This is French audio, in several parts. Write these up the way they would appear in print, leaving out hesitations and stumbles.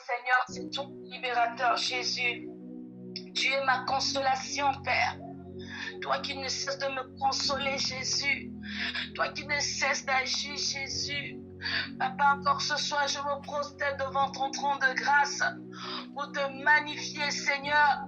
Seigneur, c'est ton libérateur, Jésus. Tu es ma consolation, Père. Toi qui ne cesses de me consoler, Jésus. Toi qui ne cesses d'agir, Jésus. Papa, encore ce soir, je me prosterne devant ton trône de grâce pour te magnifier, Seigneur,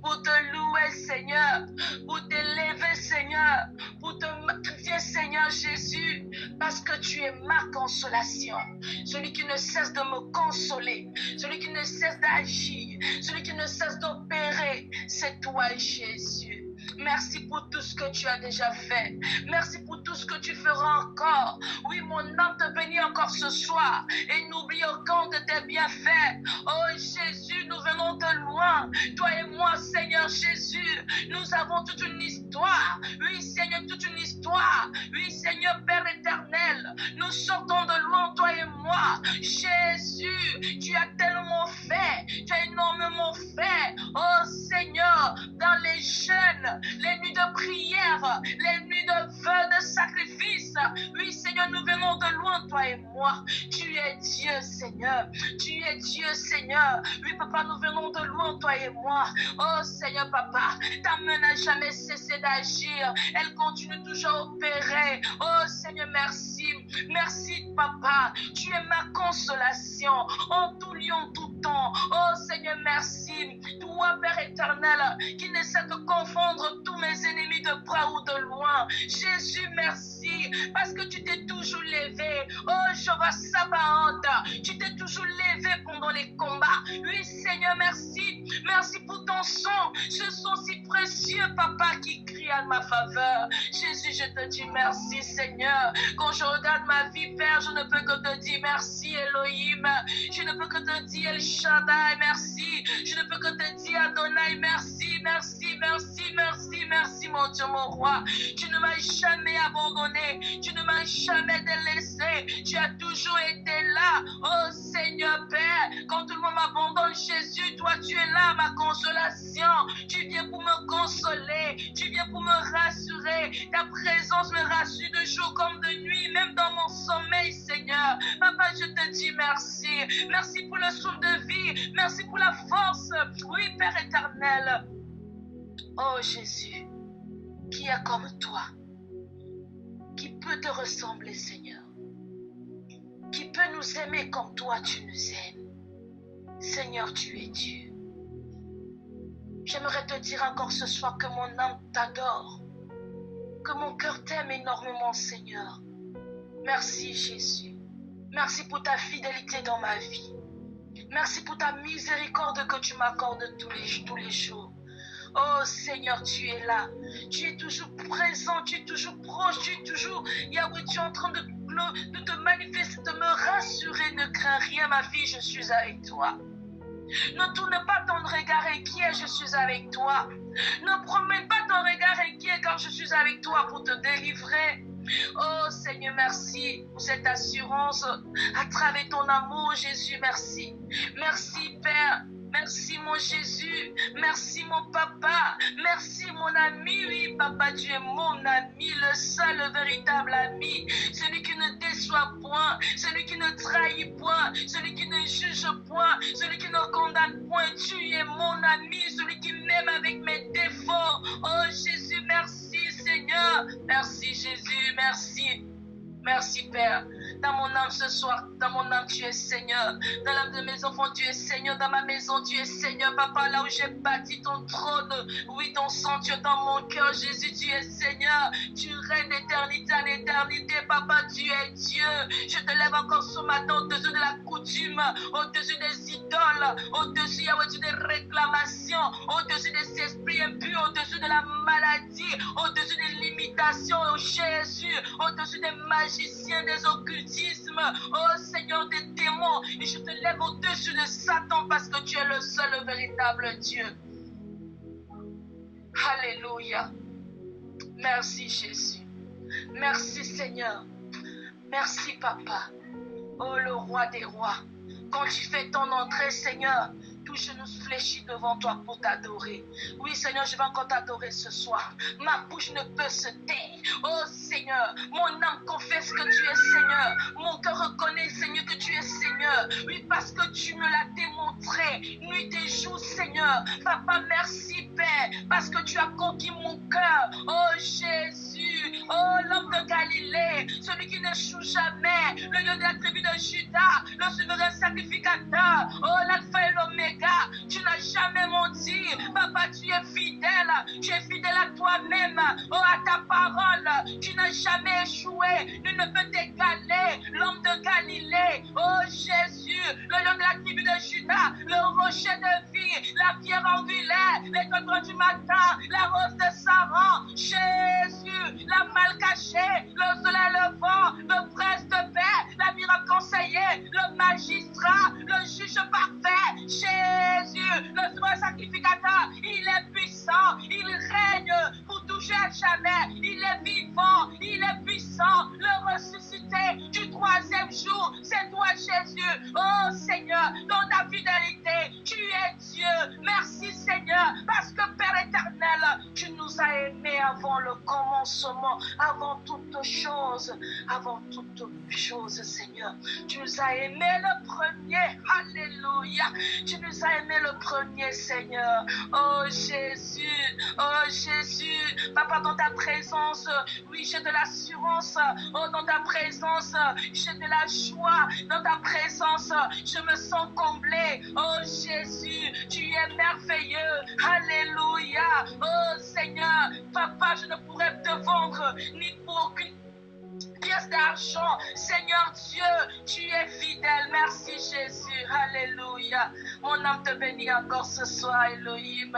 pour te louer, Seigneur, pour t'élever, Seigneur, pour te magnifier, Seigneur Jésus, parce que tu es ma consolation. Celui qui ne cesse de me consoler, celui qui ne cesse d'agir, celui qui ne cesse d'opérer, c'est toi, Jésus. Merci pour tout ce que tu as déjà fait. Merci pour tout ce que tu feras encore. Oui, mon âme te bénit encore ce soir. Et n'oublie aucun de tes bienfaits. Oh Jésus, nous venons de loin. Toi et moi, Seigneur Jésus, nous avons toute une histoire. Oui, Seigneur, toute une histoire. Oui, Seigneur, Père éternel, nous sortons de loin, toi et moi. Jésus, tu as tellement fait. Tu as énormément fait. Oh Seigneur, dans les jeûnes, les nuits de prière, les nuits de vœux, de sacrifice. Oui, Seigneur, nous venons de loin, toi et moi. Tu es Dieu, Seigneur. Tu es Dieu, Seigneur. Oui, Papa, nous venons de loin, toi et moi. Oh, Seigneur, Papa, ta main n'a jamais cessé d'agir. Elle continue toujours à opérer. Oh, Seigneur, merci. Merci, Papa. Tu es ma consolation en tout lieu, en tout temps. Oh, Seigneur, merci. Toi, Père éternel, qui ne sait que confondre tous mes ennemis de près ou de loin. Jésus, merci, parce que tu t'es toujours levé. Oh, Jéhovah Sabaoth, tu t'es toujours levé pendant les combats. Oui, Seigneur, merci. Merci pour ton sang, ce sang si précieux, Papa, qui crie à ma faveur. Jésus, je te dis merci, Seigneur. Quand je regarde ma vie, Père, je ne peux que te dire merci, Elohim. Je ne peux que te dire El Shaddai, merci. Je ne peux que te dire Adonai, merci, merci, merci, merci, merci, mon Dieu, mon roi. Tu ne m'as jamais abandonné, tu ne m'as jamais délaissé, tu as toujours été là. Oh Seigneur Père, quand tout le monde m'abandonne, Jésus, toi tu es là, ma consolation. Tu viens pour me consoler, tu viens pour me rassurer. Ta présence me rassure de jour comme de nuit, même dans mon sommeil, Seigneur. Papa, je te dis merci. Merci pour le souffle de vie, merci pour la force. Oui, Père éternel. Oh Jésus, qui est comme toi, qui peut te ressembler, Seigneur, qui peut nous aimer comme toi tu nous aimes. Seigneur, tu es Dieu. J'aimerais te dire encore ce soir que mon âme t'adore, que mon cœur t'aime énormément, Seigneur. Merci Jésus. Merci pour ta fidélité dans ma vie. Merci pour ta miséricorde que tu m'accordes tous les jours. Oh Seigneur, tu es là. Tu es toujours présent, tu es toujours proche, tu es toujours... Yahweh, tu es en train de te manifester, de me rassurer. Ne crains rien, ma fille, je suis avec toi. Ne tourne pas ton regard inquiet, je suis avec toi. Ne promène pas ton regard inquiet quand je suis avec toi pour te délivrer. Oh Seigneur, merci pour cette assurance à travers ton amour, Jésus, merci. Merci Père. Merci mon Jésus, merci mon papa, merci mon ami, oui papa, tu es mon ami, le seul, le véritable ami, celui qui ne déçoit point, celui qui ne trahit point, celui qui ne juge point, celui qui ne condamne point, tu es mon ami, celui qui m'aime avec mes défauts. Oh Jésus, merci Seigneur, merci Jésus, merci. Merci Père, dans mon âme ce soir, dans mon âme tu es Seigneur, dans l'âme de mes enfants tu es Seigneur, dans ma maison tu es Seigneur, Papa, là où j'ai bâti ton trône, oui ton sang tu es dans mon cœur, Jésus tu es Seigneur, tu règnes d'éternité en éternité, Papa tu es Dieu, je te lève encore ce matin au-dessus de la coutume, au-dessus des idoles, au-dessus des réclamations, au-dessus des esprits impurs, au-dessus de la maladie, au-dessus des limitations, oh Jésus, au-dessus des magiciens, des occultismes, oh Seigneur, des démons, et je te lève au-dessus de Satan parce que tu es le seul, le véritable Dieu. Alléluia. Merci Jésus. Merci Seigneur. Merci Papa. Oh le roi des rois. Quand tu fais ton entrée, Seigneur, tout genou fléchit devant toi pour t'adorer. Oui, Seigneur, je vais encore t'adorer ce soir. Ma bouche ne peut se taire. Oh, Seigneur, mon âme confesse que tu es Seigneur. Mon cœur reconnaît, Seigneur, que tu es Seigneur. Oui, parce que tu me l'as démontré t'adorer nuit et jour, Seigneur. Papa, merci, Père, parce que tu as conquis mon cœur. Oh Jésus, oh l'homme de Galilée, celui qui n'échoue jamais, le lion de la tribu de Juda, le souverain sacrificateur. Oh l'alpha et l'oméga, tu n'as jamais menti. Papa, tu es fidèle à toi-même. Oh, à ta parole, tu n'as jamais échoué. Nul ne peut t'égaler. L'homme de Galilée, oh Jésus, le lion de la tribu de Juda, le rocher de vie, la pierre angulaire, l'étoile du matin, la rose de Saran. Jésus, la mal cachée, le soleil levant, le prince de paix, la miracle conseiller, le magistrat, le juge parfait. Jésus, le souverain sacrificateur, il est puissant, il règne pour toujours à jamais. Il est vivant, il est puissant, le ressuscité du troisième jour. C'est toi, Jésus. Oh Seigneur, dans ta fidélité, tu es Dieu. Merci Seigneur, parce que Père éternel, tu nous as aimés avant le commencement, avant toutes choses, Seigneur. Tu nous as aimés le premier. Alléluia. Tu nous as aimés le premier, Seigneur. Oh Jésus, oh Jésus. Papa, dans ta présence, oui, j'ai de l'assurance. Oh, dans ta présence, j'ai de la joie. Dans ta présence, je me sens comblé. Oh Jésus, tu es merveilleux. Alléluia. Oh Seigneur, Papa, je ne pourrais te vendre ni pour aucune pièce d'argent. Seigneur Dieu, tu es fidèle. Merci Jésus. Alléluia. Mon âme te bénit encore ce soir, Elohim.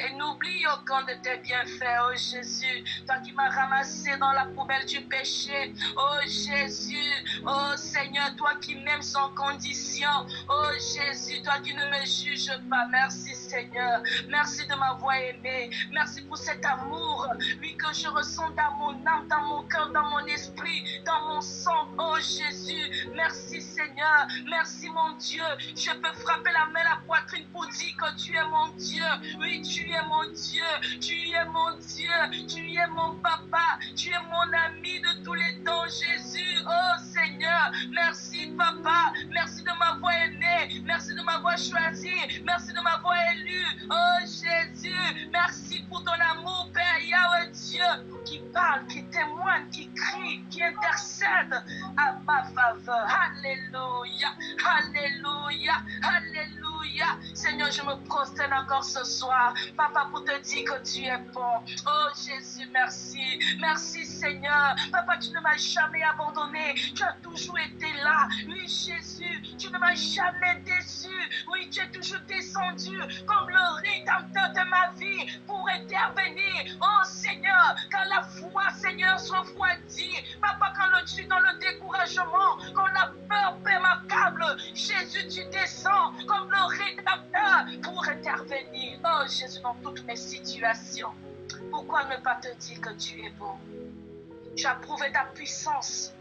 Et n'oublie aucun de tes bienfaits, oh Jésus. Toi qui m'as ramassé dans la poubelle du péché. Oh Jésus. Oh Seigneur, toi qui m'aimes sans condition. Oh Jésus, toi qui ne me juges pas. Merci Seigneur. Merci de m'avoir aimé. Merci pour cet amour, oui, que je ressens dans mon âme, dans mon cœur, dans mon esprit, dans mon sang. Oh Jésus, merci Seigneur. Merci mon Dieu. Je peux frapper la main, la poitrine pour dire que tu es mon Dieu. Oui, tu es mon Dieu. Tu es mon Dieu. Tu es mon papa. Tu es mon ami de tous les temps, Jésus. Oh Seigneur, merci papa. Merci de m'avoir aimé. Merci de m'avoir choisi. Merci de m'avoir élu. Oh Jésus, merci pour ton amour, Père Yahweh Dieu, qui parle, qui témoigne, qui crie, qui intercède à ma faveur. Alléluia, alléluia, alléluia. Seigneur, je me prosterne encore ce soir, Papa, pour te dire que tu es bon. Oh Jésus, merci. Merci Seigneur. Papa, tu ne m'as jamais abandonné. Tu as toujours été là. Oui Jésus, tu ne m'as jamais déçu. Oui, tu es toujours descendu comme le rédempteur de ma vie pour intervenir. Oh Seigneur, quand la foi, Seigneur, se refroidit. Papa, quand je suis dans le découragement, quand la peur fait m'accable, Jésus, tu descends comme le rédempteur pour intervenir. Oh Jésus, dans toutes mes situations. Pourquoi ne pas te dire que tu es bon? Tu as prouvé ta puissance.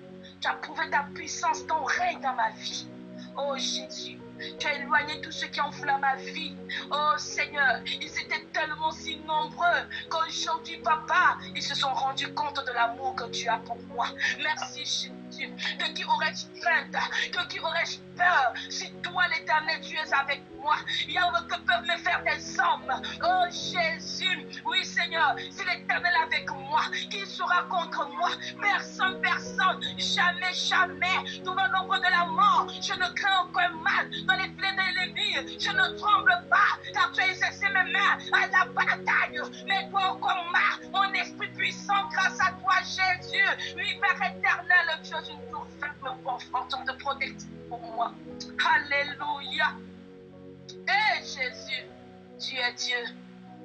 Tu as prouvé ta puissance, ton règne dans ma vie. Oh Jésus, tu as éloigné tous ceux qui enflamment ma vie. Oh Seigneur, ils étaient tellement si nombreux qu'aujourd'hui, Papa, ils se sont rendus compte de l'amour que tu as pour moi. Merci Jésus. De qui aurais-je crainte? De qui aurais-je peur? Si toi, l'Éternel, tu es avec moi, Yahweh, que peuvent me faire des hommes? Oh Jésus, oui Seigneur, si l'Éternel est avec moi, qui sera contre moi? Personne, personne, jamais, jamais. Tout le nombre de la mort, je ne crains aucun mal. Dans les plaies de l'ennemi, je ne tremble pas, car tu as exercé mes mains à la bataille. Mais toi, au combat, mon esprit puissant, grâce à toi, Jésus, oui, Père éternel, tu es une tour ferme, forte de protection pour moi. Alléluia. Eh Jésus, tu es Dieu.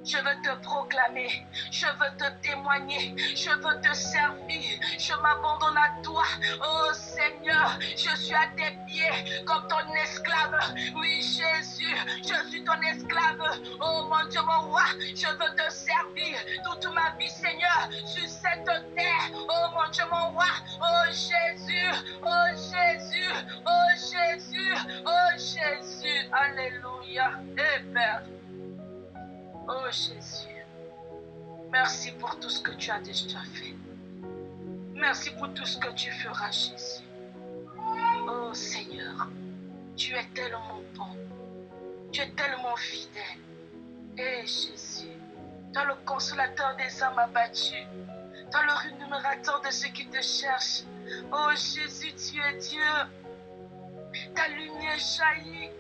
Je veux te proclamer, je veux te témoigner, je veux te servir, je m'abandonne à toi. Oh Seigneur, je suis à tes pieds comme ton esclave. Oui Jésus, je suis ton esclave. Oh mon Dieu, mon roi, je veux te servir toute ma vie Seigneur sur cette terre. Oh mon Dieu, mon roi, oh Jésus, oh Jésus, oh Jésus, oh Jésus. Alléluia. Et Père. Oh Jésus, merci pour tout ce que tu as déjà fait. Merci pour tout ce que tu feras, Jésus. Oh Seigneur, tu es tellement bon. Tu es tellement fidèle. Eh Jésus, toi le consolateur des âmes abattues, toi le rémunérateur de ceux qui te cherchent. Oh Jésus, tu es Dieu. Ta lumière jaillit.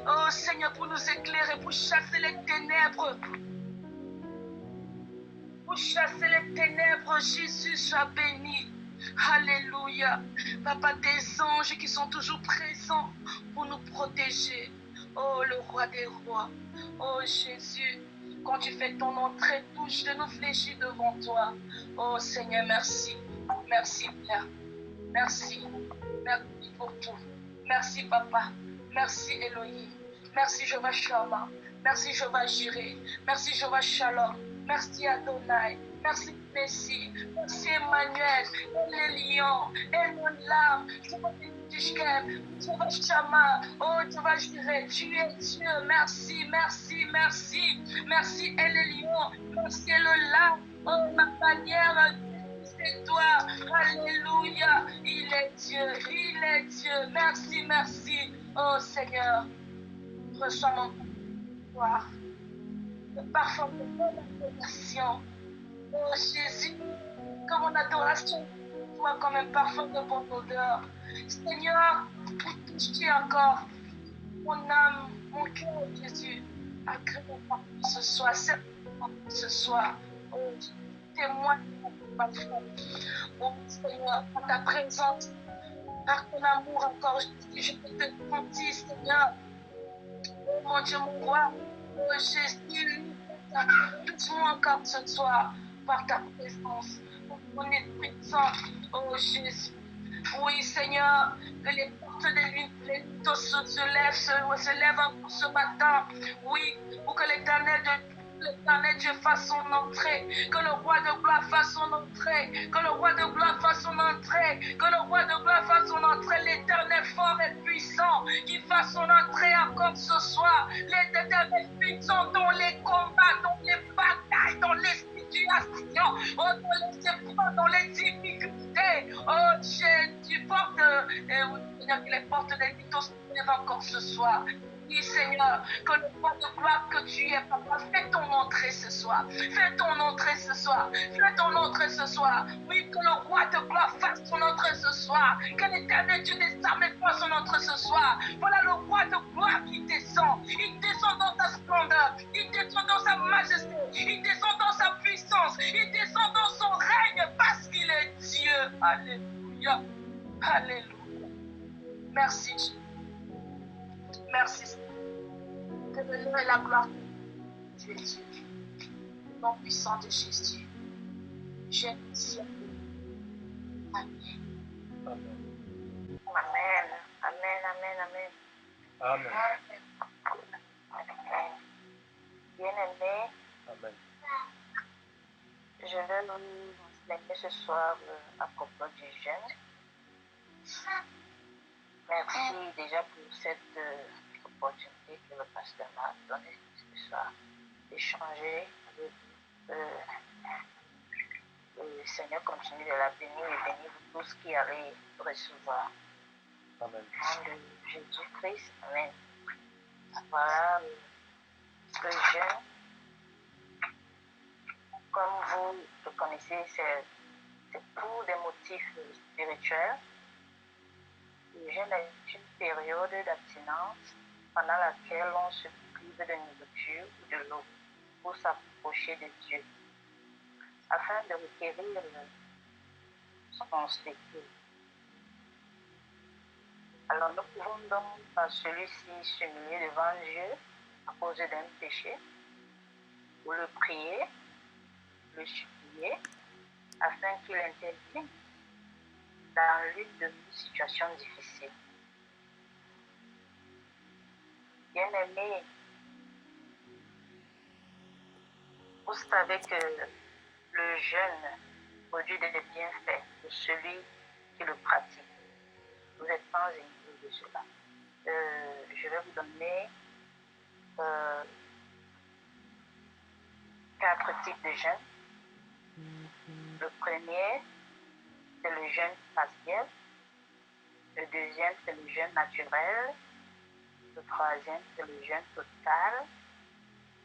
Oh Seigneur, pour nous éclairer, pour chasser les ténèbres. Pour chasser les ténèbres, Jésus soit béni. Alléluia. Papa, des anges qui sont toujours présents pour nous protéger. Oh, le roi des rois. Oh, Jésus, quand tu fais ton entrée, touche de nous fléchis devant toi. Oh, Seigneur, merci. Merci, Père. Merci. Merci pour tout. Merci, Papa. Merci, Elohim. Merci, Jehovah Shammah. Merci, Jehovah Jireh. Merci, Jehovah Shalom. Merci, Adonai. Merci, Messie. Merci, Emmanuel. Les lions. Et nos larmes. Jehovah Shammah. Oh, Jehovah Jireh. Tu es Dieu. Merci, merci, merci. Merci, et les lions. Merci, le larme. Oh, ma bannière. C'est toi, alléluia, il est Dieu, merci, merci, oh Seigneur, reçois mon gloire, le parfum de mon adoration, oh Jésus, comme mon adoration, toi comme un parfum de bonne odeur, Seigneur, touche-tu encore mon âme, mon cœur, Jésus, agrée ce soir, oh témoin de ma foi. Oh Seigneur, par ta présence, par ton amour encore, je peux te sentir, Seigneur. Oh mon Dieu, mon roi, oh Jésus, touche-moi encore ce soir par ta présence, par ton Esprit Saint, oh Jésus. Oui, Seigneur, que les portes de l'unité se lèvent encore ce matin. Oui, pour que l'Éternel Dieu fasse son entrée, que le roi de gloire fasse son entrée, que le roi de gloire fasse son entrée, que le roi de gloire fasse son entrée, l'Éternel fort et puissant, qui fasse son entrée encore ce soir, l'Éternel puissant dans les combats, dans les batailles, dans les situations, oh, dans les épreuves, dans les difficultés, oh Jésus, porte, Seigneur, que les portes des mythos se lèvent encore ce soir. Oui, Seigneur, que le roi de gloire que tu es, Papa, fais ton entrée ce soir. Fais ton entrée ce soir. Fais ton entrée ce soir. Oui, que le roi de gloire fasse son entrée ce soir. Que l'Éternel Dieu des armées fasse son entrée ce soir. Voilà le roi de gloire qui descend. Il descend dans sa splendeur. Il descend dans sa majesté. Il descend dans sa puissance. Il descend dans son règne parce qu'il est Dieu. Alléluia. Alléluia. Merci, Jésus. Merci. Que le nom et la gloire de Dieu. Le nom puissant de Jésus. J'aime Dieu. Amen. Amen. Amen. Amen. Amen. Amen. Bien-aimé, Amen. je vais vous expliquer ce soir à propos du jeûne. Merci déjà pour cette opportunité que le pasteur m'a donnée ce soir d'échanger avec vous. Le Seigneur continue de la bénir et bénir vous tous qui allez recevoir. Amen. Au nom de Jésus-Christ. Amen. Voilà le jeûne. Comme vous le connaissez, c'est pour des motifs spirituels. Le jeûne est une période d'abstinence pendant laquelle on se prive de nourriture ou de l'eau pour s'approcher de Dieu, afin de requérir son séjour. Alors nous pouvons donc par celui-ci s'humilier devant Dieu à cause d'un péché, ou le prier, le supplier, afin qu'il intervienne dans l'une de nos situations difficiles. Bien-aimés, vous savez que le jeûne produit des bienfaits pour celui qui le pratique. Vous êtes sans ignorer de cela. Je vais vous donner 4 types de jeûne. Le premier, c'est le jeûne partiel. Le deuxième, c'est le jeûne naturel. Le troisième, c'est le jeûne total.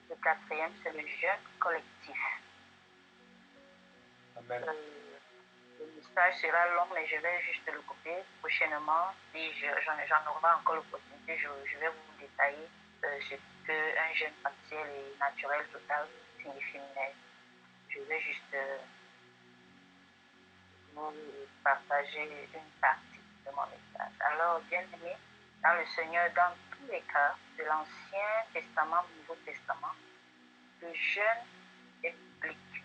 Le quatrième, c'est le jeûne collectif. Amen. Le message sera long, mais je vais juste le couper prochainement. Si j'en aurai encore l'opportunité, je vais vous détailler ce qu'un jeûne partiel et naturel total signifie. Mais je vais juste vous partager une partie de mon message. Alors, bien aimé, dans le Seigneur, dans tous les cas de l'Ancien Testament, du Nouveau Testament, le jeûne est biblique.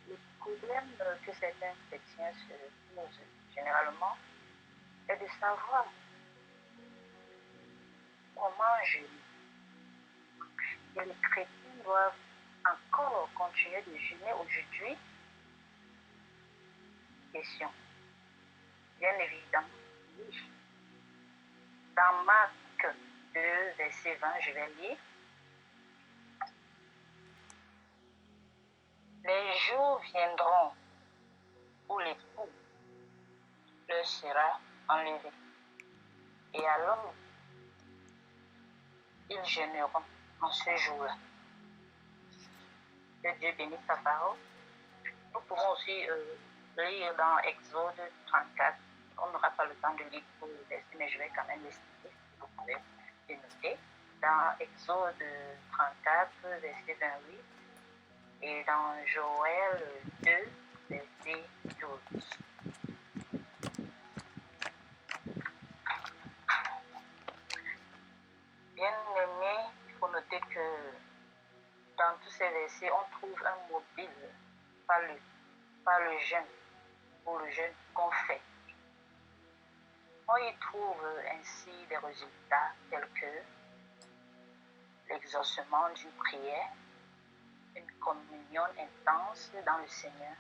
Le problème que certains chrétiens se posent généralement est de savoir comment jeûner. Et les chrétiens doivent encore continuer de jeûner aujourd'hui. Question. Bien évidemment, oui. Dans Marc 2, verset 20, je vais lire. Les jours viendront où l'époux leur sera enlevé. Et alors, ils jeûneront en ce jour-là. Que Dieu bénisse sa parole. Nous pouvons aussi lire dans Exode 34. On n'aura pas le temps de lire tout le verset, mais je vais quand même l'expliquer. Vous pouvez le noter. Dans Exode 34, verset 28. Et dans Joël 2, verset 12. Bien aimé, il faut noter que dans tous ces versets, on trouve un mobile, pas le jeûne, ou le jeûne qu'on fait. On y trouve ainsi des résultats tels que l'exaucement d'une prière, une communion intense dans le Seigneur,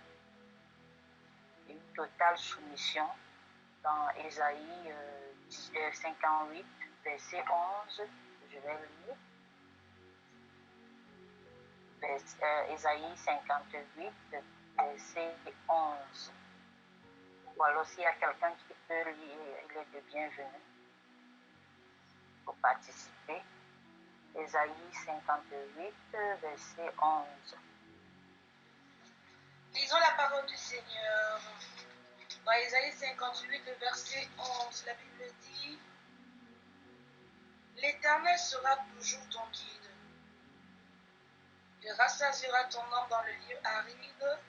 une totale soumission dans Ésaïe 58, verset 11, je vais lire. Ésaïe 58, verset 11. Ou alors s'il y a quelqu'un qui peut lire, il est de bienvenu pour participer. Ésaïe 58, verset 11. Lisons la parole du Seigneur. Dans Ésaïe 58, le verset 11, la Bible dit: L'Éternel sera toujours ton guide. Il rassasiera ton âme dans le lieu aride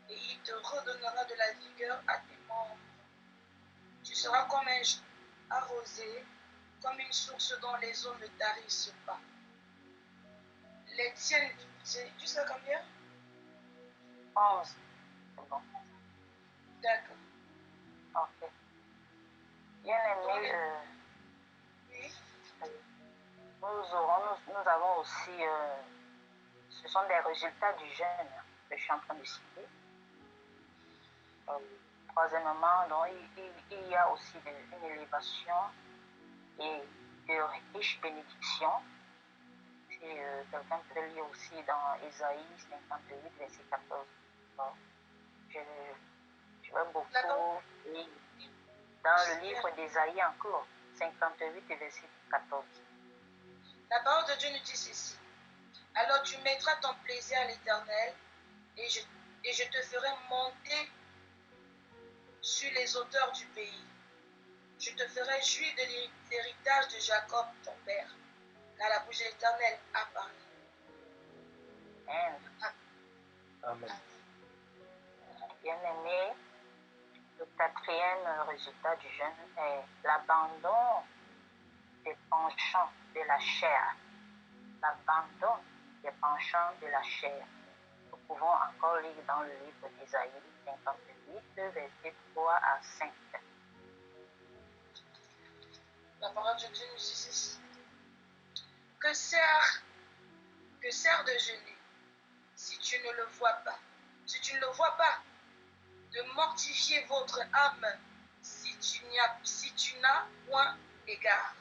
et il te redonnera de la vigueur à tes membres. Tu seras comme un arrosé, comme une source dont les eaux ne tarissent pas. Les tiennes, c'est jusqu'à combien? 11. C'est bon. D'accord. Ok. Bien aimé, Oui. nous avons aussi, ce sont des résultats du jeûne que je suis en train de citer. Troisièmement, donc, il y a aussi une élévation et de riches bénédictions. Si quelqu'un peut lire aussi dans Ésaïe 58, verset 14. Donc, je vais beaucoup lire dans le livre d'Ésaïe encore, 58, verset 14. La parole de Dieu nous dit ceci: Alors tu mettras ton plaisir à l'Éternel, et je te ferai monter sur les hauteurs du pays. Je te ferai jouir de l'héritage de Jacob, ton père, car la bouche de l'Éternel a parlé. Amen. Bien aimé, le quatrième résultat du jeûne est l'abandon des penchants de la chair. L'abandon des penchants de la chair. Nous pouvons encore lire dans le livre d'Ésaïe 58, versets 3 à 5. La parole de Dieu nous dit ceci: Que sert de jeûner si tu ne le vois pas? Si tu ne le vois pas, de mortifier votre âme si tu n'as point égard.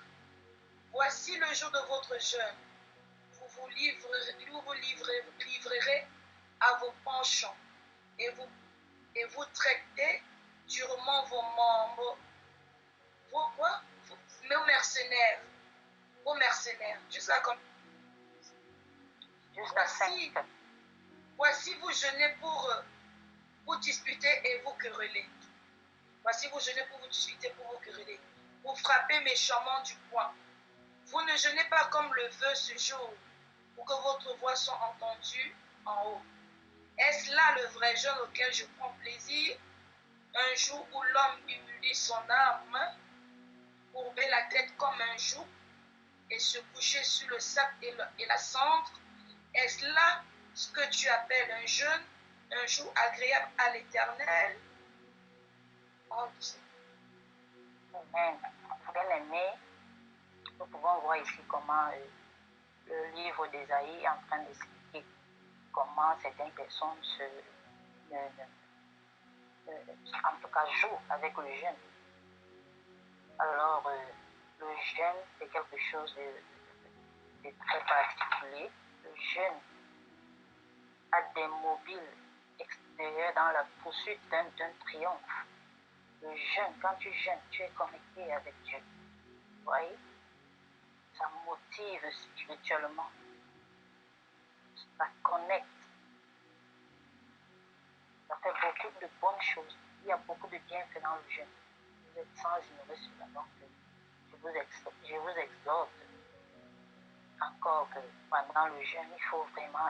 Voici le jour de votre jeûne. Vous livrerez à vos penchants et vous traitez durement vos membres, vos mercenaires. partenaire. Jusqu'à comme Jusqu'à 5. Voici vous jeûnez pour disputer et vous quereller. Voici vous jeûnez pour vous disputer, pour vous quereller. Vous frappez méchamment du poing. Vous ne jeûnez pas comme le veut ce jour, pour que votre voix soit entendue en haut. Est-ce là le vrai jeûne auquel je prends plaisir? Un jour où l'homme humilie son âme, courber la tête comme un joug et se coucher sur le sac et la cendre? Est-ce là ce que tu appelles un jeûne, un jour agréable à l'Éternel? Amen. Bien aimé, nous pouvons voir ici comment le livre d'Ésaïe est en train d'expliquer comment certaines personnes en tout cas jouent avec le jeûne. Alors, le jeûne, c'est quelque chose de très particulier. Le jeûne a des mobiles extérieurs dans la poursuite d'un triomphe. Le jeûne, quand tu jeûnes, tu es connecté avec Dieu. Vous voyez? Ça motive spirituellement. Ça connecte. Ça fait beaucoup de bonnes choses. Il y a beaucoup de bienfaits dans le jeûne. Vous êtes sans ignorer cela. Donc, je vous exhorte encore que pendant le jeûne, il faut vraiment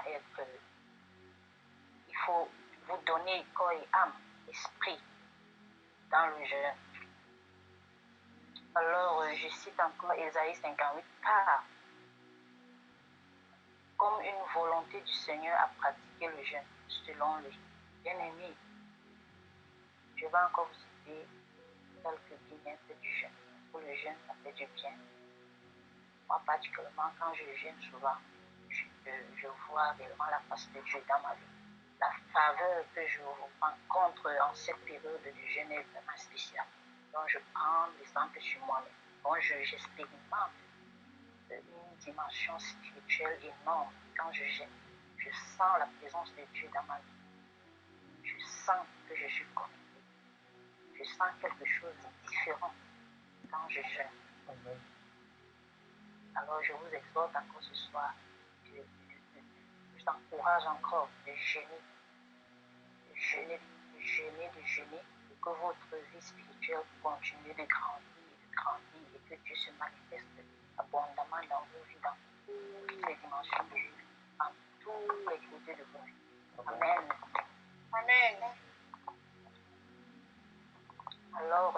il faut vous donner corps et âme, esprit dans le jeûne. Alors, je cite encore Ésaïe 58, car comme une volonté du Seigneur à pratiquer le jeûne selon lui. Bien-aimé, je vais encore vous citer quelques bienfaits du jeûne. Pour le jeûne, ça fait du bien. Moi, particulièrement, quand je jeûne souvent, je vois réellement la face de Dieu dans ma vie. La faveur que je rencontre en cette période du jeûne est vraiment spéciale. Donc, je prends l'exemple sur moi-même. Donc, j'expérimente une dimension spirituelle énorme quand je jeûne. Je sens la présence de Dieu dans ma vie. Je sens que je suis connecté. Je sens quelque chose de différent quand je jeûne. Amen. Alors je vous exhorte encore ce soir, je vous encourage encore de jeûner, et que votre vie spirituelle continue de grandir et que Dieu se manifeste abondamment dans vos vies, dans toutes les dimensions de vie, dans tous les côtés de vos vies. Amen. Amen. Alors,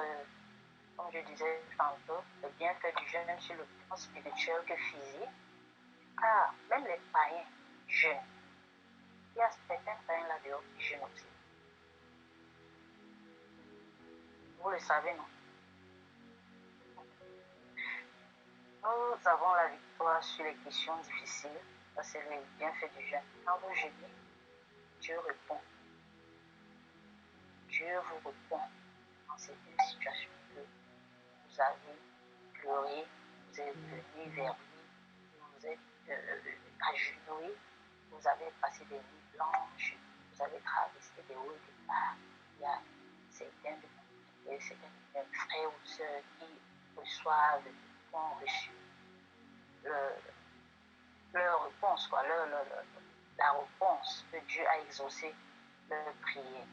comme je disais tantôt, le bienfait du jeûne sur le plan spirituel que physique, car même les païens jeûnent. Il y a certains païens là-dehors qui jeûnent aussi. Vous le savez, non? Nous avons la victoire sur les questions difficiles. Ça, c'est le bienfait du jeûne. Quand vous jeûnez, Dieu répond. Dieu vous répond dans certaines situations que vous avez pleuré, vous êtes venu vers lui, vous êtes agenouillé, vous avez passé des nuits blanches, vous avez traversé des hauts et des bas. Il y a certains frères ou sœurs qui reçoivent, qui ont reçu leur réponse, la réponse que Dieu a exaucé leur prière.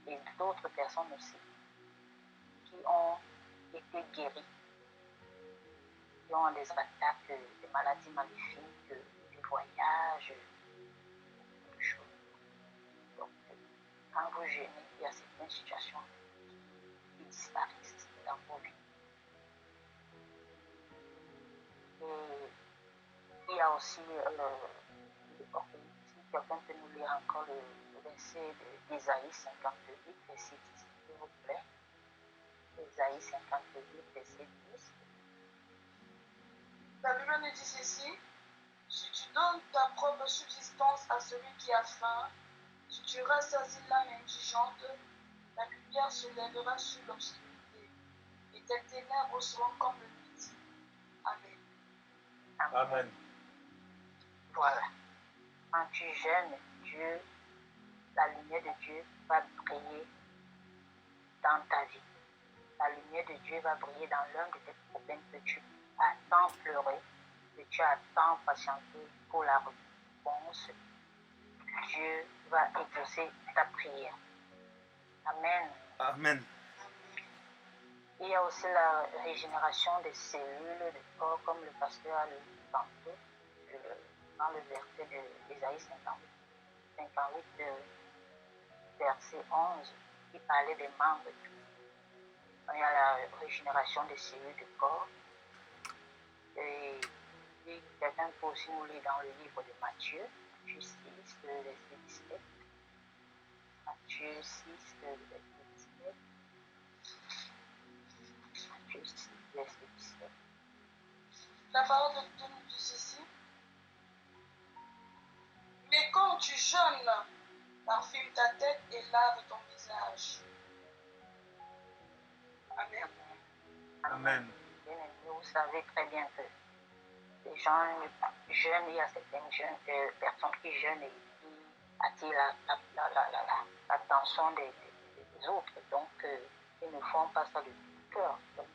Et d'autres personnes aussi qui ont été guéries, qui ont des attaques, des maladies maléfiques, des voyages, beaucoup de choses. Donc, quand vous jeûnez, il y a certaines situations qui disparaissent dans vos vies. Et il y a aussi, si quelqu'un peut nous lire encore le verset d'Ésaïe 58, verset 10, s'il vous plaît. Ésaïe 58, verset 10. La Bible nous dit ceci: si tu donnes ta propre subsistance à celui qui a faim, si tu rassasies l'âme indigente, la lumière se lèvera sur l'obscurité, et tes ténèbres seront comme le midi. Amen. Amen. Voilà. Quand tu jeûnes, Dieu, la lumière de Dieu va briller dans ta vie. La lumière de Dieu va briller dans l'un de tes problèmes que tu as tant pleuré, que tu as tant patienté pour la réponse, Dieu va exaucer ta prière. Amen. Amen. Il y a aussi la régénération des cellules du corps, comme le pasteur a lu tantôt, dans le verset d'Ésaïe 58, verset 11, qui parlait des membres. Il y a la régénération des cellules du corps. Et quelqu'un peut aussi nous lire dans le livre de Matthieu 6, verset 17. Matthieu 6, verset 17. Matthieu 6, verset 17. La parole de Dieu nous dit ceci. Mais quand tu jeûnes, parfume ta tête et lave ton visage. Amen. Amen. Vous savez très bien que les gens jeûnent, il y a certaines personnes qui jeûnent et qui attirent l'attention des autres. Donc, ils ne font pas ça de tout cœur. Donc,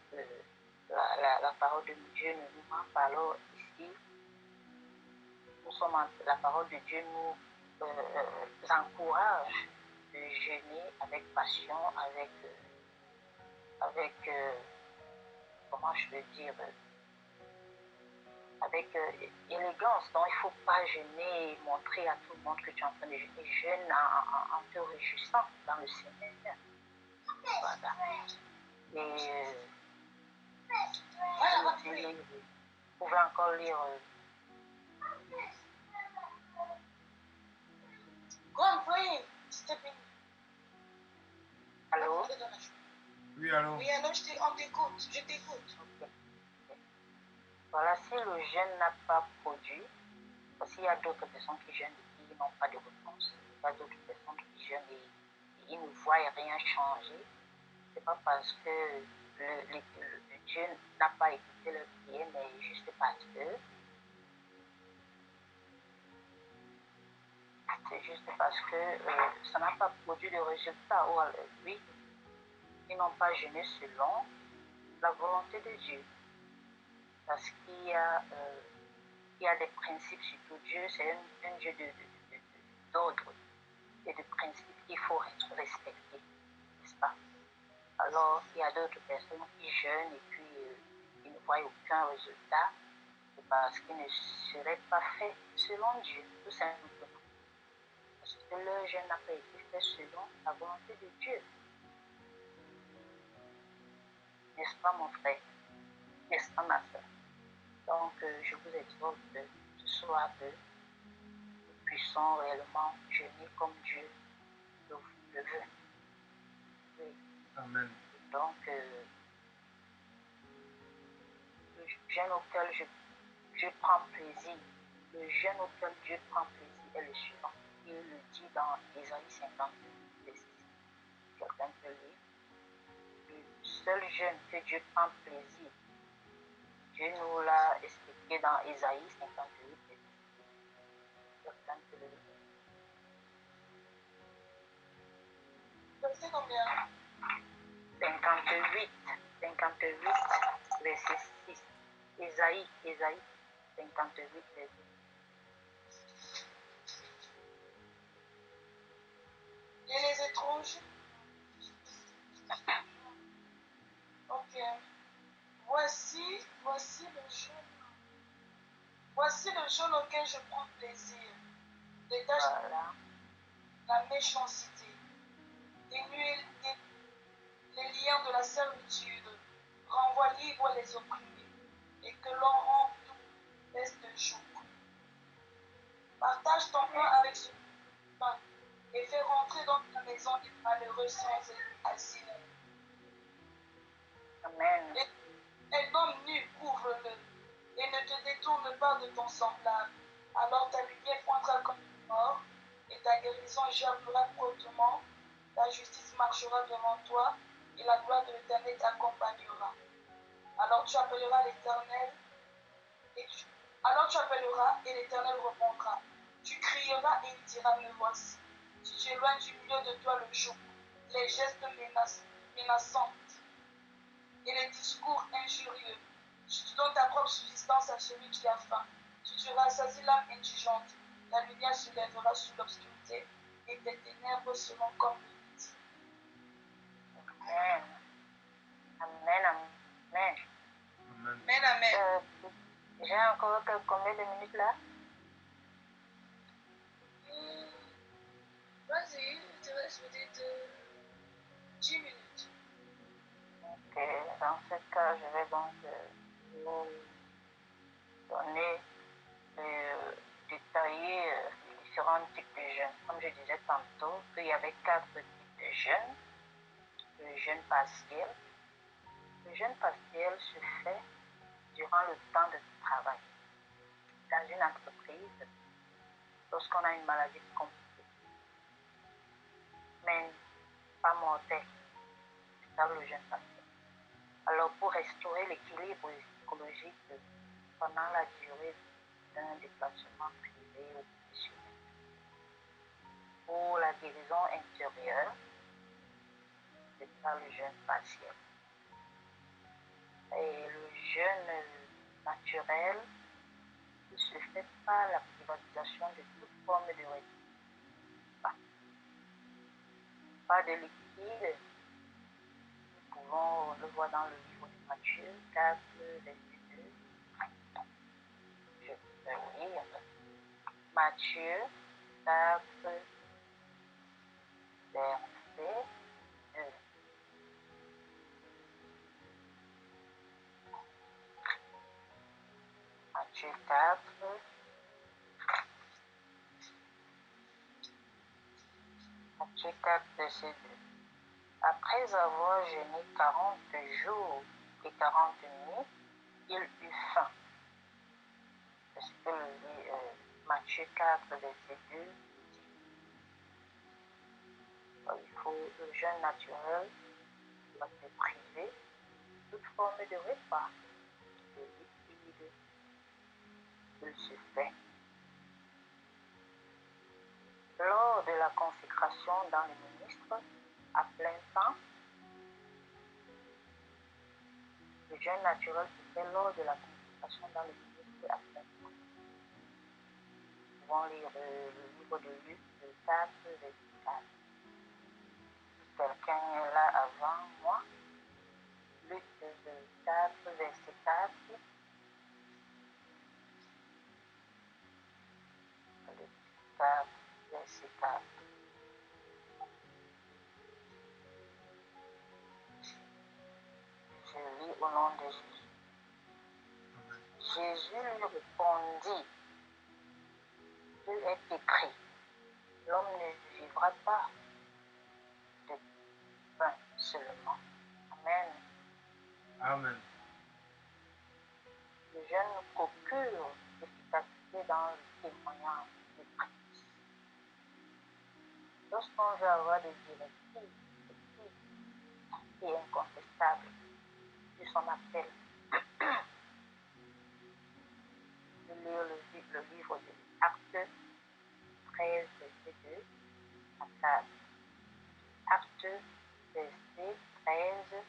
la parole de Dieu ne nous ment pas. Alors, ici, la parole de Dieu nous encourage de jeûner avec passion, avec comment je veux dire, avec élégance. Donc, il ne faut pas jeûner et montrer à tout le monde que tu es en train de jeûner. Jeûne en te réjouissant dans le Seigneur. Voilà. Et vous pouvez encore lire. Go and pray. Step in. Allô? Oui, allô? Oui, alors on t'écoute. Je t'écoute. Okay. Voilà, si le jeûne n'a pas produit, parce qu'il y a d'autres personnes qui jeûnent et qui n'ont pas de réponse, il y a d'autres personnes qui jeûnent et ils ne voient rien changer, c'est pas parce que le Dieu n'a pas écouté leur prière, mais juste parce que c'est juste parce que ça n'a pas produit de résultat. Ou alors, oui, ils n'ont pas jeûné selon la volonté de Dieu. Parce qu'il y a des principes, surtout Dieu, c'est un Dieu d'ordre et de principes qu'il faut respecter, n'est-ce pas? Alors, il y a d'autres personnes qui jeûnent et puis ils ne voient aucun résultat parce qu'ils ne seraient pas faits selon Dieu, tout simplement. Parce que leur jeûne n'a pas été fait selon la volonté de Dieu. N'est-ce pas, mon frère? N'est-ce pas, ma soeur? Donc, je vous exhorte ce soir que nous puissions réellement jeûner comme Dieu le veut. Oui. Amen. Donc, le jeûne auquel Dieu prend plaisir, le jeûne auquel Dieu prend plaisir est le suivant. Il le dit dans Ésaïe 52, verset 6. Quelqu'un peut lire. Le seul jeûne que Dieu prend plaisir, Dieu nous l'a expliqué dans Ésaïe 58, verset 6. Quelqu'un peut le lire. Verset combien? 58, verset 6. Ésaïe 58, verset 6. Et les étranges? Ok. Voici le jeûne. Voici le jeûne auquel je prends plaisir. Détache Voilà. la méchanceté. Dénuer les liens de la servitude. Renvoie libre les opprimés. Et que l'on rende tout laisse de jour. Partage ton pain avec ceux qui pain et fais rentrer dans ta maison les malheureux sans asile. Amen. Et l'homme nu, couvre-le, et ne te détourne pas de ton semblable. Alors ta lumière pointera comme une mort, et ta guérison germera promptement, ta justice marchera devant toi, et la gloire de l'Éternel t'accompagnera. Alors tu appelleras l'Éternel, et l'Éternel répondra. Tu crieras et il dira, me voici. Tu éloignes du milieu de toi le joug, les gestes menaçants et les discours injurieux. Si tu donnes ta propre subsistance à celui qui a faim, si tu rassasies l'âme indigente, la lumière se lèvera sur l'obscurité et tes ténèbres seront comme le midi. Amen. Amen, amen. Amen. Amen, amen. J'ai encore combien de minutes là? Vas-y, il te reste peut-être 10 minutes. Ok, dans ce cas, je vais donc vous donner, détailler les différents types de jeûnes. Comme je disais tantôt, qu'il y avait 4 types de jeûnes. Le jeûne partiel. Le jeûne partiel se fait durant le temps de travail. Dans une entreprise, lorsqu'on a une maladie compliquée, mais pas mortelle, c'est ça le jeûne partiel. Alors, pour restaurer l'équilibre psychologique pendant la durée d'un déplacement privé ou professionnel, pour la guérison intérieure, c'est ça le jeûne partiel. Et le jeûne naturel se fait par la privatisation de toute forme de repas. Pas de liquide. Nous pouvons le voir dans le livre de Matthieu 4, verset 2. Je peux lire. Matthieu 4, verset 2. Matthieu 4, verset 2. Après avoir jeûné 40 jours et 40 nuits, il eut faim. C'est ce que Matthieu 4, verset 2 dit. Il faut le jeûne naturel doit se priver de toute forme de repas, de liquide, il se fait. Lors de la consécration dans le ministre, à plein temps, le jeûne naturel se fait lors de la consécration dans le ministre à plein temps. Nous pouvons lire le livre de Luc 4, verset 4. Si quelqu'un est là avant moi, Luc 4, verset 4. Luc 4, verset 4. Je lis au nom de Jésus. Jésus lui répondit, il est écrit, l'homme ne vivra pas de pain seulement. Amen. Amen. Le jeûne procure l'efficacité dans le témoignage de Christ. Lorsqu'on veut avoir des directives et incontestables de son appel, de lire le livre de Actes 13, verset 2 à 4. Actes, verset 13,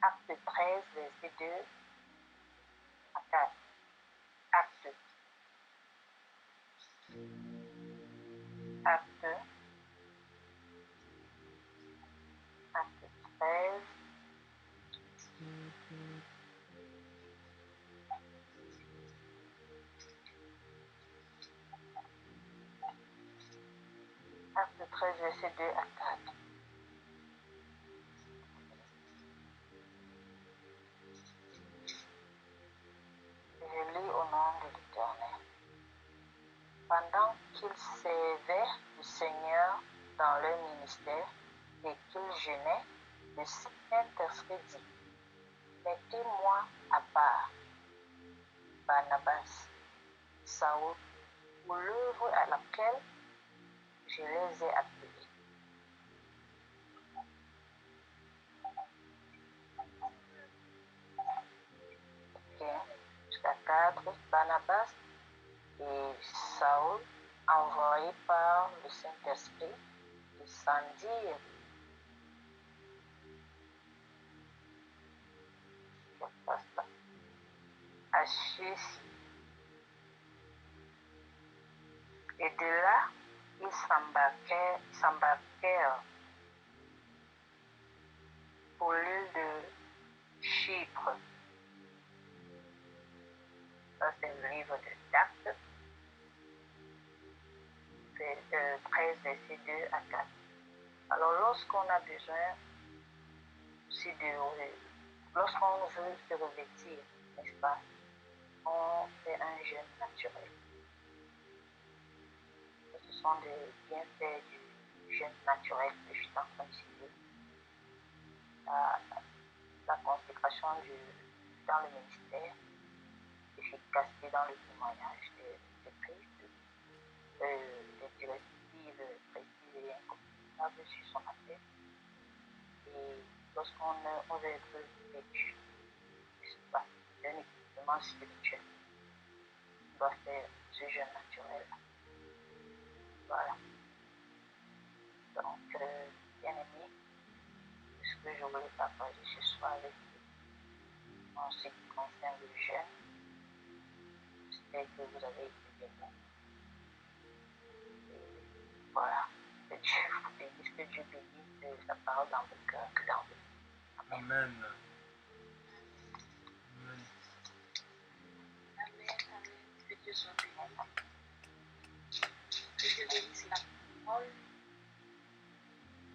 Acte 13, verset 2 à 4. Acte 13, Acte 13, verset 2 à 4. Je lis au nom de l'Éternel. Pendant qu'ils servaient le Seigneur dans leur ministère et qu'ils jeûnaient, le Saint-Esprit dit, mettez-moi à part Barnabas, Saül, pour l'œuvre à laquelle je les ai appelés. Okay. Jusqu'à 4, Barnabas et Saül, envoyés par le Saint-Esprit, descendirent. Je passe Assis. Et de là, ils s'embarquèrent pour l'île de Chypre. Ça, c'est le livre d'Actes, 13, verset 2 à 4. Alors, lorsqu'on a besoin aussi lorsqu'on veut se revêtir, n'est-ce pas, on fait un jeûne naturel. Ce sont des bienfaits du jeûne naturel que je suis en train de citer. La consécration dans le ministère, l'efficacité dans le témoignage de Christ, des directives précises et incontestables sur son appel. Et lorsqu'on veut être vêtu, c'est pas un équipement spirituel, on doit faire ce jeûne naturel. Voilà. Donc, bien aimé, ce que je voulais partager ce soir avec vous en ce qui concerne le jeûne, j'espère que vous avez été bénis. Voilà. Que Dieu vous bénisse, que Dieu bénisse sa parole dans vos cœurs, que dans vos vies. Amen. Amen. Amen, amen. Que Dieu soit béni. Que Dieu bénisse la parole.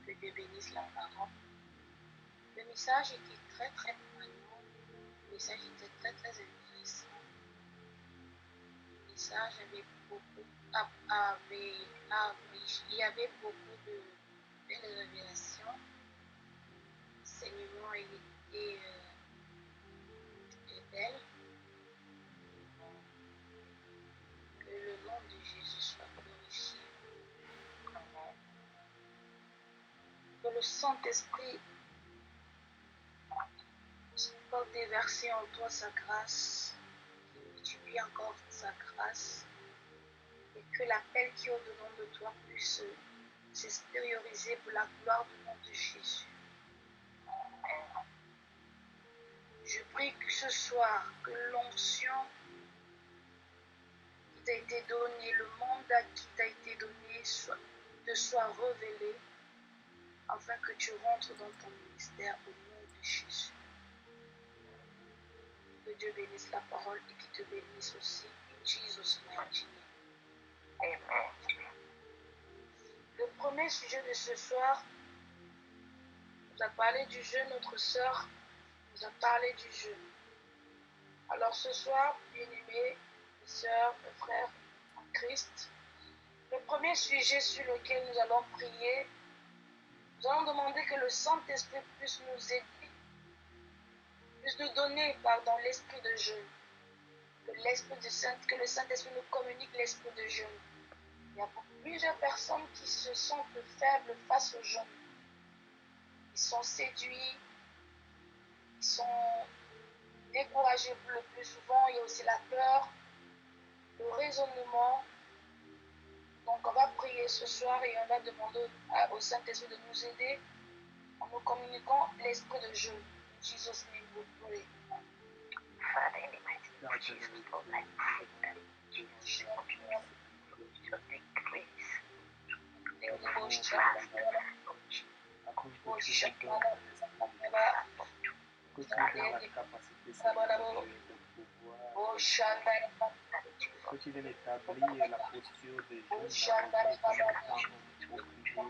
Que Dieu bénisse la parole. Le message était très très poignant. Le message était très très intéressant. Le message avait beaucoup, il y avait beaucoup de belles révélations. L'enseignement est belle. Que le nom de Jésus soit glorifié. Amen. Que le Saint-Esprit soit déversé en toi sa grâce, qu'il multiplie encore sa grâce, et que l'appel qui est au-dedans de toi puisse s'extérioriser pour la gloire du nom de Jésus. Je prie que ce soir, que l'onction qui t'a été donnée, le mandat qui t'a été donné, te soit révélé, afin que tu rentres dans ton ministère au nom de Jésus. Que Dieu bénisse la parole et qu'il te bénisse aussi. In Jesus' mighty name. Amen. Le premier sujet de ce soir nous a parlé du jeûne. Notre sœur nous a parlé du jeûne. Alors ce soir, bien-aimés, mes sœurs, mes frères en Christ, le premier sujet sur lequel nous allons prier, nous allons demander que le Saint-Esprit puisse nous aider, puisse nous donner, l'esprit de jeûne. Que le Saint-Esprit nous communique l'esprit de jeûne. Il y a plusieurs personnes qui se sentent faibles face au jeûne. Ils sont séduits, ils sont découragés le plus souvent. Il y a aussi la peur, le raisonnement. Donc on va prier ce soir et on va demander au Saint-Esprit de nous aider en nous communiquant l'esprit de jeûne. In Jesus' name we pray. Father, in the mighty name of Jesus, Lord, I pray that Jesus will continue to decrease. They will move fast. Continue dans la capacité de pouvoir continuer d'établir la posture des jeunes dans nos vies pour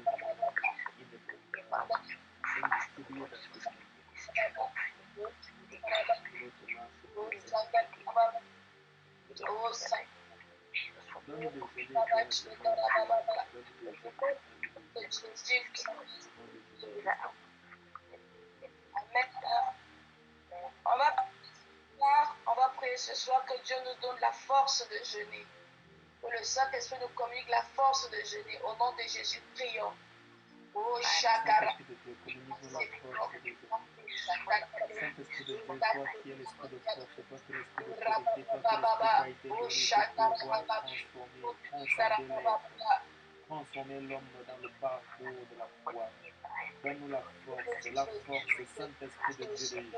On va prier ce soir que Dieu nous donne la force de jeûner. Que le Saint-Esprit nous communique la force de jeûner. Au nom de Jésus, prions. Oh, Shakara. Saint-Esprit de Dieu, toi qui es l'esprit de force, toi qui es l'esprit de vérité, toi qui es l'esprit qui a été donné pour pouvoir transformer, transcender transformer l'homme dans le parcours de la foi. Donne-nous la force, Saint-Esprit de Dieu de jeûner.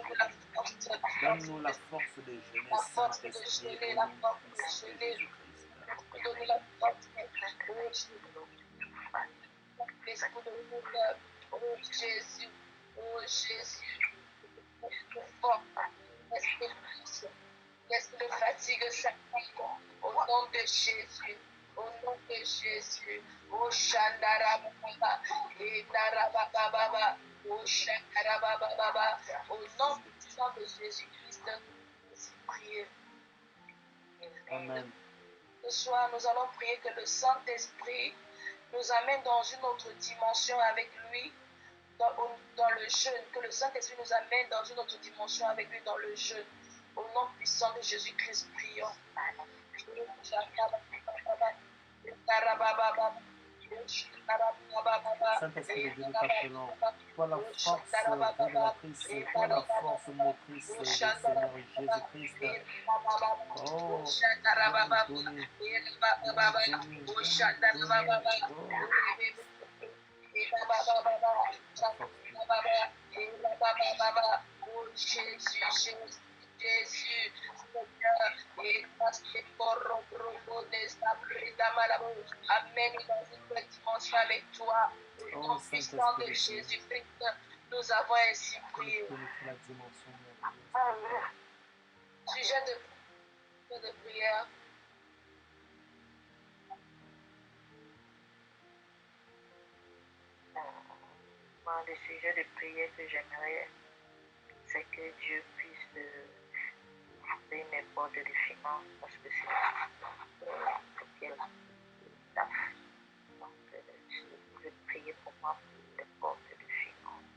Donne-nous la force de jeûner, Saint-Esprit, au nom puissant de Jésus-Christ. Donne-nous la force, l'esprit de douleur, oh Jésus, l'esprit de fatigue, au nom de Jésus, oh Shandarababa, et Narababa, oh Shandarababa, au nom puissant de Jésus-Christ, nous prions. Amen. Ce soir, nous allons prier que le Saint-Esprit nous amène dans une autre dimension avec lui dans le jeûne, que le Saint-Esprit nous amène dans une autre dimension avec lui dans le jeûne. Au nom puissant de Jésus-Christ, prions. Saint-Esprit de Dieu, nous t'appelons. Toi la force révélatrice, toi la force motrice du Seigneur Jésus-Christ. Oh, donner. Jésus, amène dans une nouvelle dimension avec toi. Au nom puissant de Jésus-Christ, nous avons ainsi prié. Sujet de prière. Le sujet de prière que j'aimerais, c'est que Dieu puisse ouvrir mes portes de finances, parce que c'est ce qu'elle a fait. Donc, je vais prier pour moi pour les portes de finances,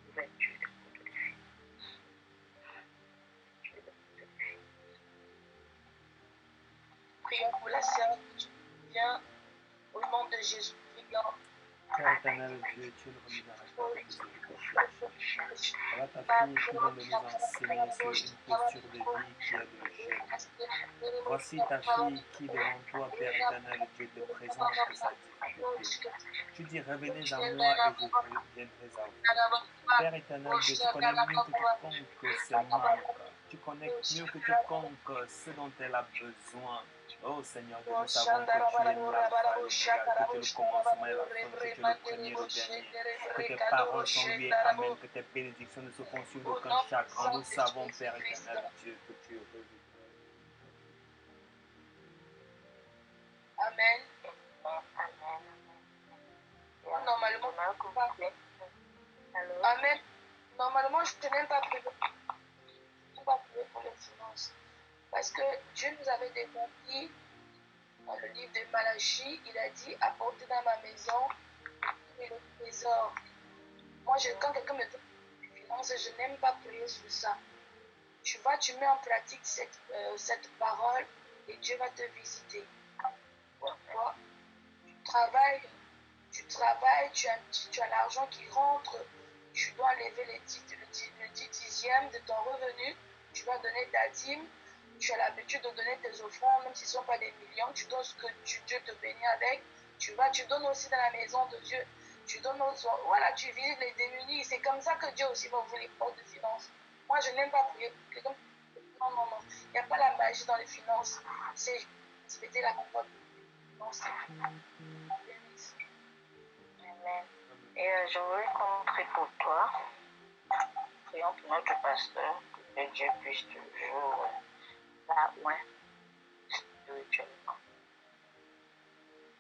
l'ouverture des portes de finances. Prions pour la sœur qui vient au nom de Jésus. Prions. Père éternel, Dieu, tu es le rémunérateur de ta fille qui vient de nous enseigner sur une posture de vie qui est de jeûne. Voici ta fille qui devant toi, Père éternel, Dieu, te présente sa difficulté. Tu dis, revenez à moi et je viendrai à vous. Père éternel, Dieu, tu connais mieux que quiconque ses manques. Tu connais mieux que quiconque ce dont elle a besoin. Oh Seigneur, nous savons que tu es l'alpha et l'oméga, que tu es le commencement et la fin, que tu es le premier et le dernier, que tes paroles sont oui et amen, que tes bénédictions ne se font sur d'aucun chagrin. Nous savons, Père éternel, Dieu, que tu es heureux. Amen. Normalement, Amen. Normalement, je ne t'ai même pas prié pour les finances. Parce que Dieu nous avait déjà dit, dans le livre de Malachie, il a dit, apportez dans ma maison le trésor. Moi, quand quelqu'un me donne des finances, je n'aime pas prier sur ça. Tu mets en pratique cette parole et Dieu va te visiter. Pourquoi? Tu travailles, tu as l'argent qui rentre, tu dois lever le 10 dixième de ton revenu, tu vas donner ta dîme. Tu as l'habitude de donner tes offrandes, même si ce ne sont pas des millions, tu donnes ce que Dieu te bénit avec. Tu donnes aussi dans la maison de Dieu. Tu donnes aussi, voilà, tu visites les démunis. C'est comme ça que Dieu aussi va ouvrir les portes de finances. Moi, je n'aime pas prier pour quelqu'un. Non. Il n'y a pas la magie dans les finances. C'est respecter la parole des finances. Amen. Et je voudrais qu'on prie pour toi. Prions pour notre pasteur, que Dieu puisse toujours loin spirituellement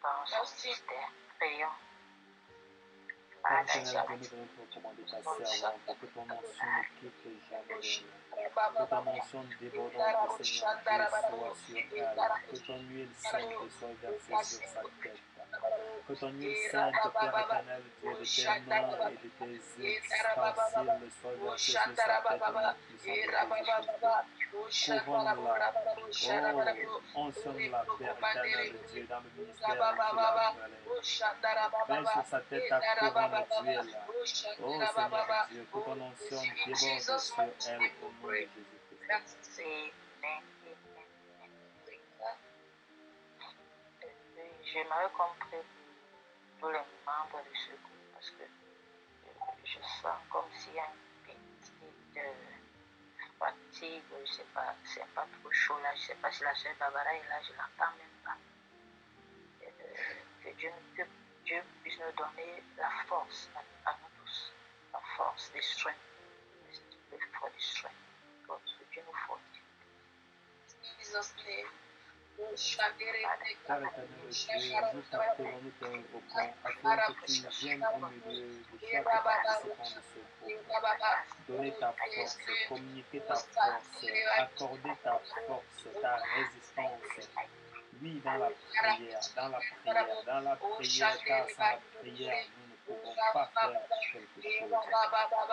dans son système. Prions. Père éternel, Dieu, nous venons te recommander ta servante pour que ton onction ne quitte jamais d'elle. Que ton onction débordante, Seigneur Dieu, soit sur elle. Que ton huile sainte soit versée sur sa tête. Que ton huile sainte, Père éternel, Dieu, de tes mains et de tes ustensiles soit versée sur sa tête au nom puissant de Jésus-Christ. Couronne-la. Oh, onction-la, Père éternel, Dieu, dans le ministère qu'il a donné. Mets sur sa tête ta couronne d'huile. Oh, Seigneur Dieu, que ton onction déborde sur elle au nom de Jésus-Christ. j'aimerais qu'on prie pour tous les membres de ce groupe parce que je sens comme s'il y a une petite fatigue, je sais pas, c'est pas trop chaud là, je sais pas si la sœur Barbara est là, je l'entends même pas. Que Dieu puisse nous donner la force à nous tous, la force, le strength, le fort du strength. Que Dieu nous fortifie. Jesus' name. Père éternel Dieu, nous t'appelons, nous t'invoquons, afin que tu viennes au milieu de chaque participant de ce groupe. Donner ta force, communiquer ta force, accorder ta force, ta résistance. Oui, dans la prière, dans la prière, dans la prière, car sans la prière, nous ne pouvons pas faire quelque chose.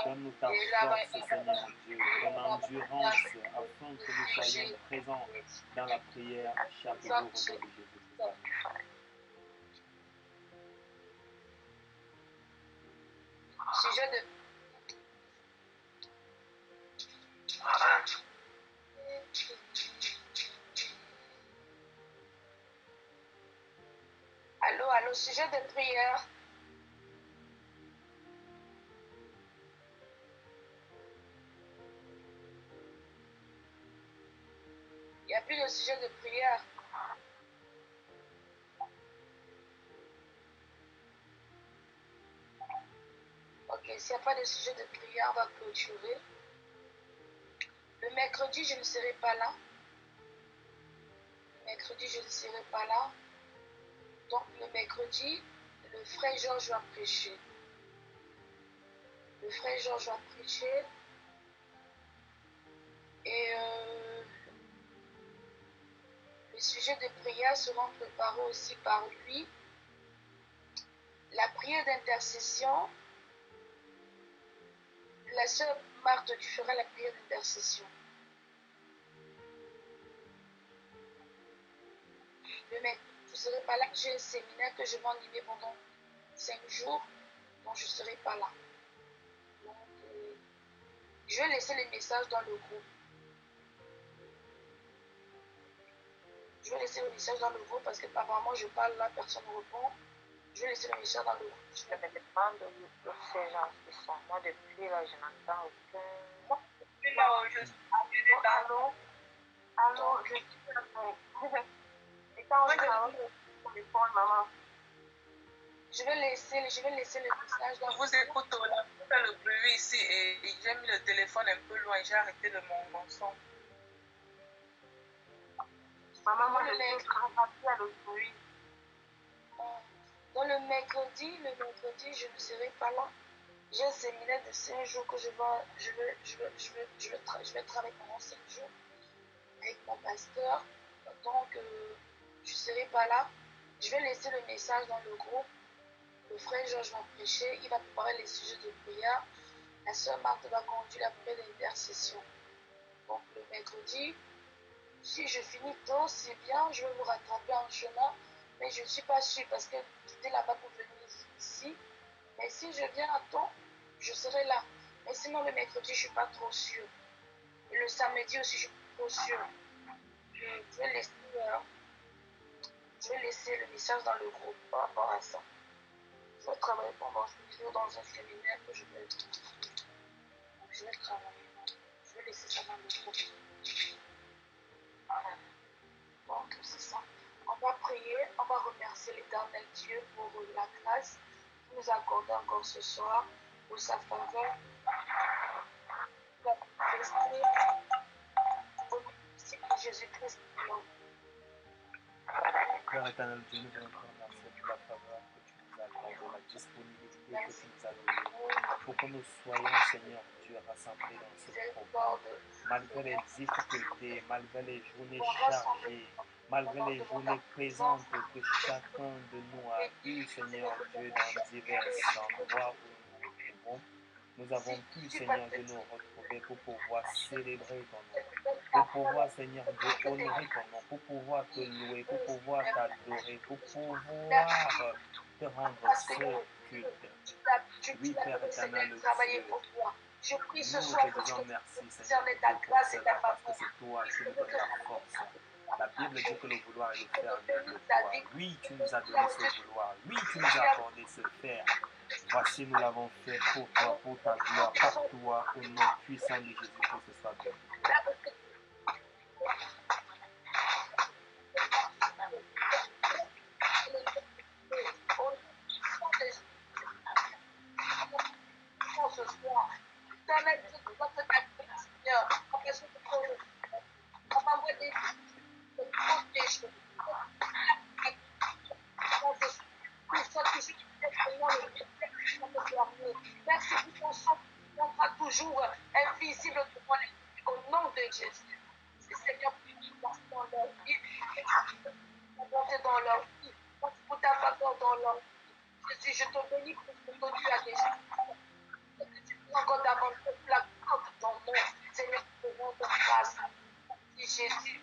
Donne-nous ta force, Seigneur Dieu, ton endurance, afin que nous soyons présents dans la prière chaque jour au nom de Jésus-Christ. Sujet de... Allô, sujet de prière. Il n'y a plus de sujet de prière. Ok, s'il n'y a pas de sujet de prière, on va clôturer. Le mercredi, je ne serai pas là. Le mercredi, je ne serai pas là. Donc, le mercredi, le frère Georges va prêcher. Le frère Georges va prêcher. Et les sujets de prière seront préparés aussi par lui. La prière d'intercession, la sœur Marthe, tu feras la prière d'intercession. Le mec, je ne serai pas là. J'ai un séminaire que je vais animer pendant 5 jours. Donc, je ne serai pas là. Donc, je vais laisser les messages dans le groupe. Je vais laisser le message dans le groupe parce que apparemment je parle là, personne ne répond. Je vais laisser le message dans le groupe. Je me demande de ces gens qui sont moi depuis là, je n'entends aucun. Moi, depuis là, je suis allô, je suis là. Et quand on parle au téléphone, maman. Je vais laisser le message dans le groupe. Je vous écoute, on a fait le bruit ici et j'ai mis le téléphone un peu loin, j'ai arrêté de mon son. Maman, moi, je suis à le bruit. Dans le mercredi, je ne serai pas là. J'ai un séminaire de 5 jours que je vais travailler pendant 5 jours avec mon pasteur. Donc, je ne serai pas là. Je vais laisser le message dans le groupe. Le frère Georges va prêcher. Il va préparer les sujets de prière. La sœur Marthe va conduire la prière d'intercession. Donc, le mercredi, si je finis tôt, c'est bien. Je vais vous rattraper en chemin. Mais je ne suis pas sûre parce que quitter là-bas pour venir ici. Mais si je viens à temps, je serai là. Mais sinon, le mercredi, je ne suis pas trop sûre. Et le samedi aussi, je ne suis pas trop sûre. Je vais laisser le message dans le groupe par rapport à ça. Je vais travailler pendant 6 jours dans un séminaire que je vais travailler. Je vais laisser ça dans le groupe. Donc, c'est ça. On va prier, on va remercier l'Éternel Dieu pour la grâce qu'il nous a accordée encore ce soir, pour sa faveur. Au nom de Jésus-Christ. Père éternel Dieu, nous voulons te remercier pour la faveur que tu nous as accordée, la disponibilité que tu nous as donnée, pour que nous soyons, Seigneur Dieu, rassemblés dans ce programme. Malgré les difficultés, malgré les journées chargées, malgré les journées présentes que chacun de nous a eues, Seigneur Dieu, dans divers endroits où nous nous retrouvons, nous avons pu, Seigneur Dieu, nous retrouver pour pouvoir célébrer ton nom, pour pouvoir, Seigneur Dieu, honorer ton nom, pour pouvoir te louer, pour pouvoir t'adorer, pour pouvoir te rendre ce culte. Oui, Père éternel Dieu, nous te disons merci, Seigneur Dieu, pour cela, parce que c'est toi qui nous donnes la force. La Bible Bible dit que le vouloir et le faire viennent de toi. Oui, tu nous as donné ce vouloir. Oui, tu nous as accordé ce faire. Voici, nous l'avons fait pour toi, pour ta gloire, par toi, au nom puissant de Jésus, que ce soit béni. Ce soir, éternel Dieu, nous sommes ta Seigneur, empêche de on va voir des choses. Merci pour ton sang qui sera toujours invisible au nom de Jésus. Seigneur, dans leur vie, dans leur vie, pour ta faveur dans leur vie. Jésus, je te bénis pour ce que tu as déjà fait. Encore davantage la gloire de ton nom. Seigneur, nous te rendons grâce. Merci Jésus.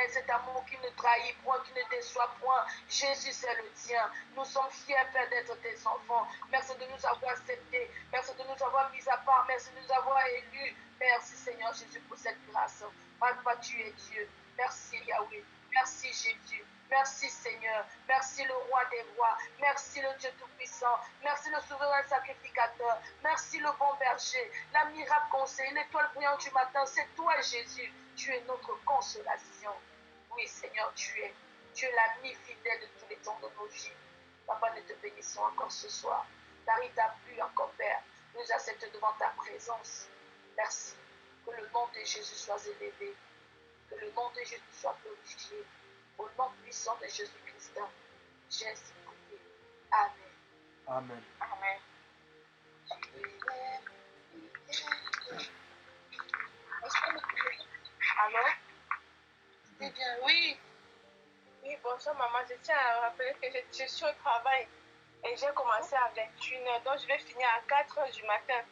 Cet amour qui ne trahit point, qui ne déçoit point. Jésus, c'est le tien. Nous sommes fiers, Père, d'être tes enfants. Merci de nous avoir acceptés. Merci de nous avoir mis à part. Merci de nous avoir élus. Merci, Seigneur Jésus, pour cette grâce. Papa, tu es Dieu. Merci, Yahweh. Merci, Jésus. Merci, Seigneur. Merci, le roi des rois. Merci, le Dieu tout-puissant. Merci, le souverain sacrificateur. Merci, le bon berger. L'admirable conseil, l'étoile brillante du matin. C'est toi, Jésus. Tu es notre consolation. Oui, Seigneur, tu es l'ami fidèle de tous les temps de nos vies. Papa, nous te bénissons encore ce soir. Car il t'a plu encore, Père. Nous acceptons devant ta présence. Merci. Que le nom de Jésus soit élevé. Que le nom de Jésus soit glorifié. Au nom puissant de Jésus-Christ, j'ai ainsi prié. Amen. Amen. Amen. Allô? C'est bien, oui. Oui, bonsoir maman. Je tiens à rappeler que je suis au travail et j'ai commencé à 21h, donc je vais finir à 4h du matin.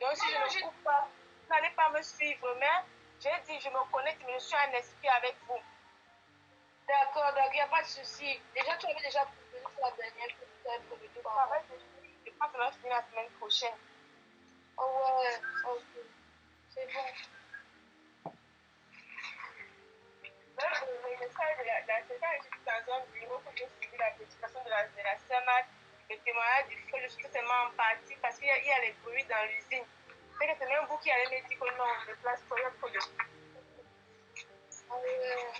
Donc si je ne coupe pas, vous n'allez pas me suivre, mais j'ai dit je me connecte, mais je suis un esprit avec vous. D'accord, il n'y a pas de souci. Déjà, tu avais déjà prévenu la dernière fois pour le Je pense que ça va finir la semaine prochaine. Oh ouais, ok. C'est bon. Le message de la séquence, je suis dans un bureau pour j'ai suivi la prédication de la CMAT, le témoignage du feu, je suis totalement en partie parce qu'il y a les bruits dans l'usine. C'est que c'est même vous qui allez me dire que non, on déplace trop, il y a trop de... Ah ouais.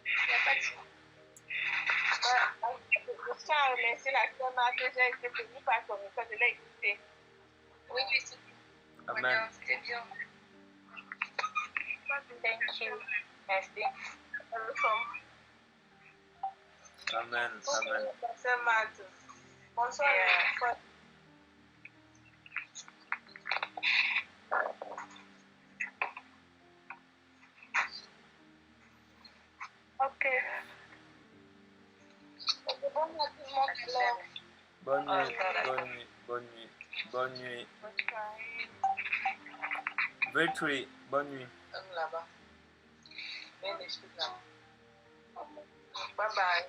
Il n'y a pas de souci. Je tiens à remercier la CMAT que j'ai été prévenue par ton message, je l'ai écouté. Oui, c'est bien. Amen. C'était bien. Thank you. Merci. Amen. Amen. CMAT. Bonsoir. Ok. Bonne nuit à tout le monde alors. Bonne nuit, bonne nuit, bonne nuit, bonne nuit. Victory, bonne nuit. Là-bas. Bye bye.